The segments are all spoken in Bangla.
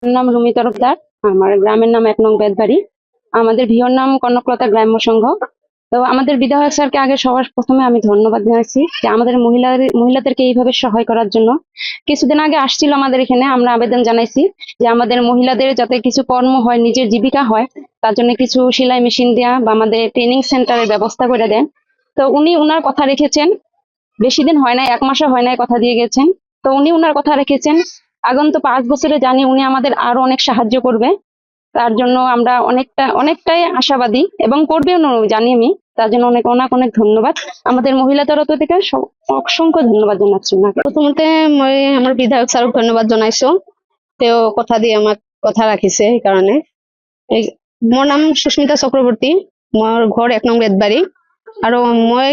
আমার নাম রুমি তরফদার। আমার গ্রামের নাম ১ নং বেতবাড়ি। আমাদের ভিওর নাম কনকলতা গ্রাম্য সংঘ। তো আমাদের বিধায়ক স্যারকে আগে সবার প্রথমে আমি ধন্যবাদ জানাচ্ছি যে আমাদের মহিলাদেরকে এইভাবে সহায় করার জন্য। কিছুদিন আগে আসছিল আমাদের এখানে, আমরা আবেদন জানাইছি যে আমাদের মহিলাদের যাতে কিছু কর্ম হয়, নিজের জীবিকা হয়, তার জন্য কিছু সেলাই মেশিন দেয়া বা আমাদের ট্রেনিং সেন্টারের ব্যবস্থা করে দেন। তো উনি উনার কথা রেখেছেন। বেশি দিন হয় নাই, ১ মাসও হয় নাই, কথা দিয়ে গেছেন। তো উনি উনার কথা রেখেছেন। আগন্তুক ৫ বছরে জানি উনি আমাদের আরো অনেক সাহায্য করবে। তার জন্য আমরা অনেকটাই আশাবাদী এবং করবেও জানি আমি। তার জন্য অনেক অনেক ধন্যবাদ। আমাদের মহিলা তরফ থেকে অসংখ্য ধন্যবাদ জানাচ্ছি ওনাকে। প্ৰথমতে মই আমাৰ বিধায়ক ছাৰক ধন্যবাদ জনাইছো। তেওঁ কথা দি আমাক কথা ৰাখিছে, সেইকাৰণে। মোৰ নাম সুস্মিতা চক্ৰৱৰ্তী। মোৰ ঘৰ ১ নং বেতবাৰী আৰু মই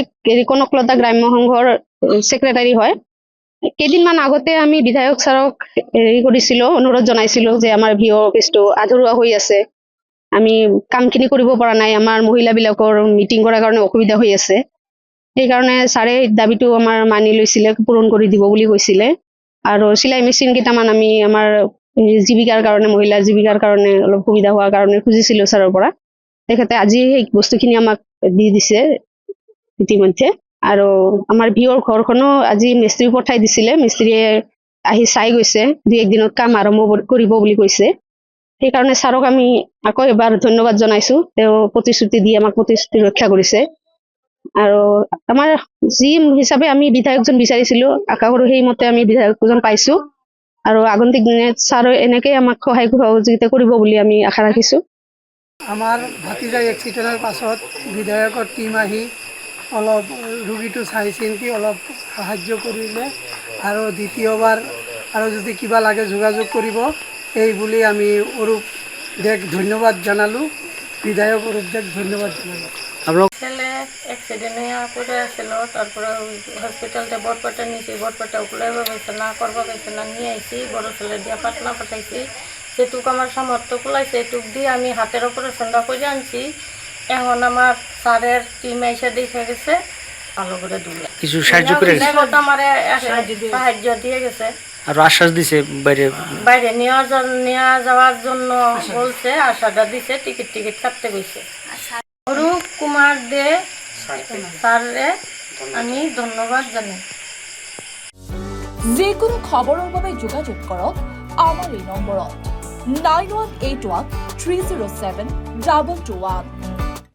কনকলতা গ্ৰাম্য সংঘৰ ছেক্ৰেটাৰী হয়। কেইদিনমান আগতে আমি বিধায়ক ছাৰক হেৰি কৰিছিলো, অনুৰোধ জনাইছিলো যে আমাৰ ভিঅ অফিচটো আধৰুৱা হৈ আছে, আমি কামখিনি কৰিব পৰা নাই, আমাৰ মহিলাবিলাকৰ মিটিং কৰাৰ কাৰণে অসুবিধা হৈ আছে। সেইকাৰণে ছাৰে দাবীটো আমাৰ মানি লৈছিলে, পূৰণ কৰি দিব বুলি কৈছিলে। আৰু চিলাই মেচিন কেইটামান আমি আমাৰ জীৱিকাৰ কাৰণে, মহিলাৰ জীৱিকাৰ কাৰণে অলপ সুবিধা হোৱাৰ কাৰণে খুজিছিলো ছাৰৰ পৰা। তেখেতে আজি সেই বস্তুখিনি আমাক দি দিছে ইতিমধ্যে। আৰু আমাৰ ভিঅৰ ঘৰখনো আজি মিস্ত্ৰী পঠাই দিছিলে, মিস্ত্ৰীয়ে আহি চাই গৈছে, ২-১ দিনত কাম আৰম্ভ কৰিব বুলি কৈছে। সেইকাৰণে ছাৰক আমি আকৌ এবাৰ ধন্যবাদ জনাইছো। তেওঁ প্ৰতিশ্ৰুতি দি আমাক প্ৰতিশ্ৰুতি ৰক্ষা কৰিছে। আৰু আমাৰ যি হিচাপে আমি বিধায়কজন বিচাৰিছিলো, আশা কৰো সেইমতে আমি বিধায়কজন পাইছো। আৰু আগন্তুক দিনত ছাৰে এনেকৈ আমাক সহায় সহযোগিতা কৰিব বুলি আমি আশা ৰাখিছো। আমাৰ ভাতিজা এক্সিডেণ্টৰ পাছত বিধায়কৰ টীম আহি অলপ ৰোগীটো চাই চিন্তি অলপ সাহায্য কৰিলে। আৰু দ্বিতীয়বাৰ আৰু যদি কিবা লাগে যোগাযোগ কৰিব, এই বুলি আমি অৰূপ দেক ধন্যবাদ জানালোঁ। বিধায়ক অরূপ দেক ধন্যবাদ জানালোঁ। ছেলে অ্যাক্সিডেন্ট করে আসছিল, তারপরে হসপিটালটা বরপেটা নিয়েছি, বরপেটা ওগুলাই পাইছে না, করবা পাইছে না, নিয়ে আইছি বড় ছেলে দিয়ে পাটনা পাঠাইছি। যেটুক আমার সামর্থ্য কুলাইছে এটুক দিয়ে আমি হাতের অপারেশনটা করে আনছি। এখন আমার স্যারের টিম এসে দেখে গেছে, ভালো করে দুলে কিছু সাহায্য করে আমার সাহায্য দিয়ে গেছে। আর আশ্বাস দিছে বাইরে বাইরে নিয়ে যাওয়ার জন্য বলছে, আশাটা দিছে, টিকিট কাটতে গেছে। অরূপ কুমার দে স্যারে আমি ধন্যবাদ জানাই। যিকোনো খবৰৰ বাবে যোগাযোগ কৰক আমাৰ এই নম্বৰত 9181 307 221।